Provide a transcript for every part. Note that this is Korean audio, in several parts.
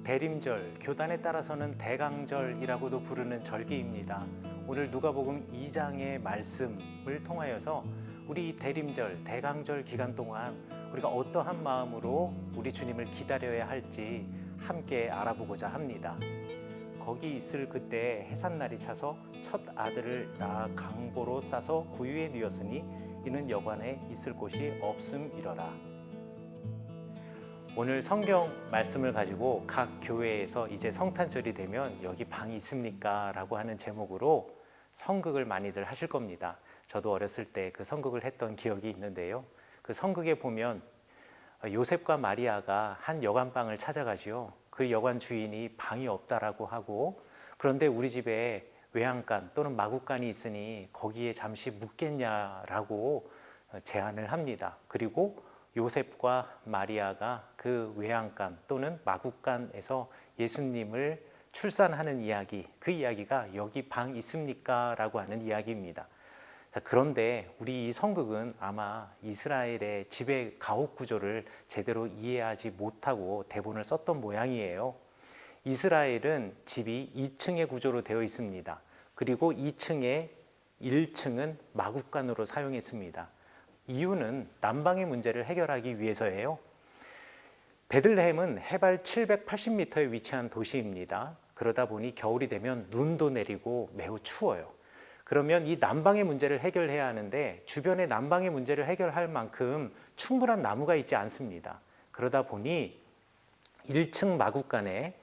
대림절, 교단에 따라서는 대강절이라고도 부르는 절기입니다. 오늘 누가복음 2장의 말씀을 통하여서 우리 대림절, 대강절 기간 동안 우리가 어떠한 마음으로 우리 주님을 기다려야 할지 함께 알아보고자 합니다. 거기 있을 그때 해산날이 차서 첫 아들을 낳아 강보로 싸서 구유에 뉘었으니 이는 여관에 있을 곳이 없음이러라. 오늘 성경 말씀을 가지고 각 교회에서 이제 성탄절이 되면 여기 방이 있습니까? 라고 하는 제목으로 성극을 많이들 하실 겁니다. 저도 어렸을 때 그 성극을 했던 기억이 있는데요. 그 성극에 보면 요셉과 마리아가 한 여관방을 찾아가지요. 그 여관 주인이 방이 없다라고 하고, 그런데 우리 집에 외양간 또는 마구간이 있으니 거기에 잠시 묵겠냐라고 제안을 합니다. 그리고 요셉과 마리아가 그 외양간 또는 마구간에서 예수님을 출산하는 이야기, 그 이야기가 여기 방 있습니까? 라고 하는 이야기입니다. 그런데 우리 이 성극은 아마 이스라엘의 지배 가옥 구조를 제대로 이해하지 못하고 대본을 썼던 모양이에요. 이스라엘은 집이 2층의 구조로 되어 있습니다. 그리고 2층에 1층은 마구간으로 사용했습니다. 이유는 난방의 문제를 해결하기 위해서예요. 베들레헴은 해발 780m에 위치한 도시입니다. 그러다 보니 겨울이 되면 눈도 내리고 매우 추워요. 그러면 이 난방의 문제를 해결해야 하는데 주변의 난방의 문제를 해결할 만큼 충분한 나무가 있지 않습니다. 그러다 보니 1층 마구간에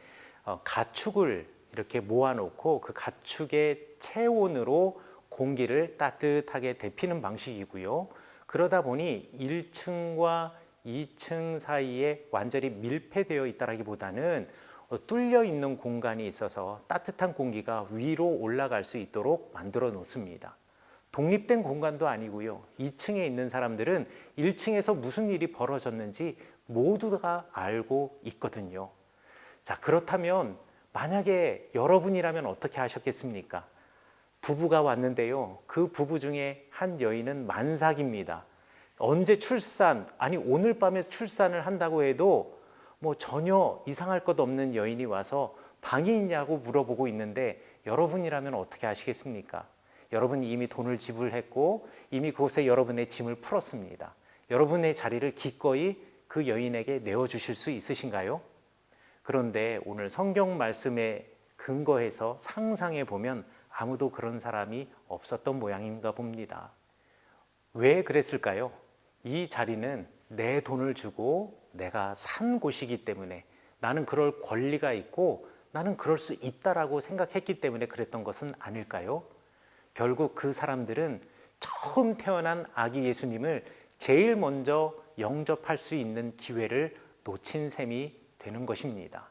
가축을 이렇게 모아놓고 그 가축의 체온으로 공기를 따뜻하게 데피는 방식이고요. 그러다 보니 1층과 2층 사이에 완전히 밀폐되어 있다기보다는 뚫려 있는 공간이 있어서 따뜻한 공기가 위로 올라갈 수 있도록 만들어 놓습니다. 독립된 공간도 아니고요. 2층에 있는 사람들은 1층에서 무슨 일이 벌어졌는지 모두가 알고 있거든요. 자, 그렇다면 만약에 여러분이라면 어떻게 하셨겠습니까? 부부가 왔는데요. 그 부부 중에 한 여인은 만삭입니다. 언제 출산, 아니 오늘 밤에 출산을 한다고 해도 뭐 전혀 이상할 것 없는 여인이 와서 방이 있냐고 물어보고 있는데 여러분이라면 어떻게 하시겠습니까? 여러분이 이미 돈을 지불했고 이미 그곳에 여러분의 짐을 풀었습니다. 여러분의 자리를 기꺼이 그 여인에게 내어주실 수 있으신가요? 그런데 오늘 성경 말씀에 근거해서 상상해 보면 아무도 그런 사람이 없었던 모양인가 봅니다. 왜 그랬을까요? 이 자리는 내 돈을 주고 내가 산 곳이기 때문에 나는 그럴 권리가 있고 나는 그럴 수 있다라고 생각했기 때문에 그랬던 것은 아닐까요? 결국 그 사람들은 처음 태어난 아기 예수님을 제일 먼저 영접할 수 있는 기회를 놓친 셈이 되는 것입니다.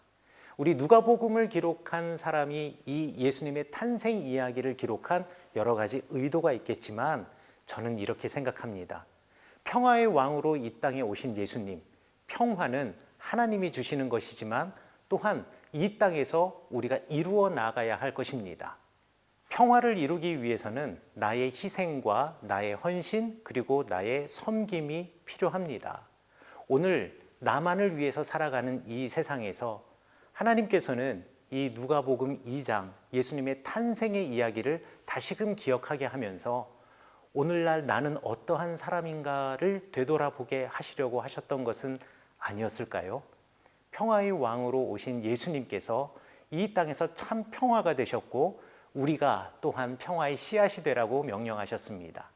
우리 누가복음을 기록한 사람이 이 예수님의 탄생 이야기를 기록한 여러 가지 의도가 있겠지만 저는 이렇게 생각합니다. 평화의 왕으로 이 땅에 오신 예수님, 평화는 하나님이 주시는 것이지만 또한 이 땅에서 우리가 이루어 나가야 할 것입니다. 평화를 이루기 위해서는 나의 희생과 나의 헌신 그리고 나의 섬김이 필요합니다. 오늘 나만을 위해서 살아가는 이 세상에서 하나님께서는 이 누가복음 2장 예수님의 탄생의 이야기를 다시금 기억하게 하면서 오늘날 나는 어떠한 사람인가를 되돌아보게 하시려고 하셨던 것은 아니었을까요? 평화의 왕으로 오신 예수님께서 이 땅에서 참 평화가 되셨고 우리가 또한 평화의 씨앗이 되라고 명령하셨습니다.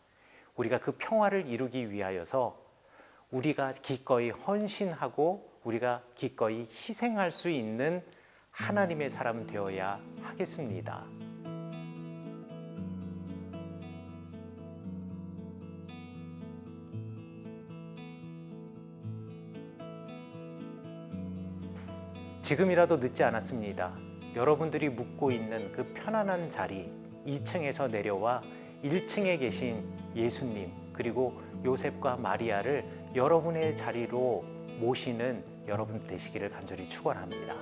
우리가 그 평화를 이루기 위하여서 우리가 기꺼이 헌신하고 우리가 기꺼이 희생할 수 있는 하나님의 사람 되어야 하겠습니다. 지금이라도 늦지 않았습니다. 여러분들이 묵고 있는 그 편안한 자리 2층에서 내려와 1층에 계신 예수님 그리고 요셉과 마리아를 여러분의 자리로 모시는 여러분 되시기를 간절히 축원합니다.